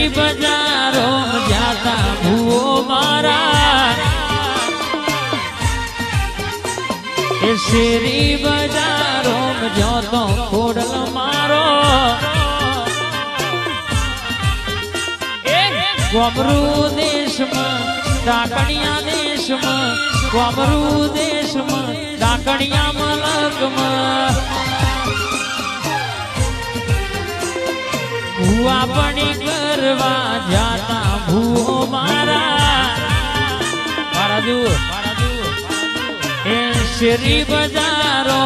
શેરી બજારો જાતા ભૂવો મારા એ શેરી બજારો જોતો ખોડલ મારો કોમરૂ દેશમાં ડાકણિયા દેશમાં કોમરૂ દેશમાં ડાકણિયા મલકમાં ભૂવા પણી કરવા જાતા ભૂવો મારા જુઓ એ શેરી બજારો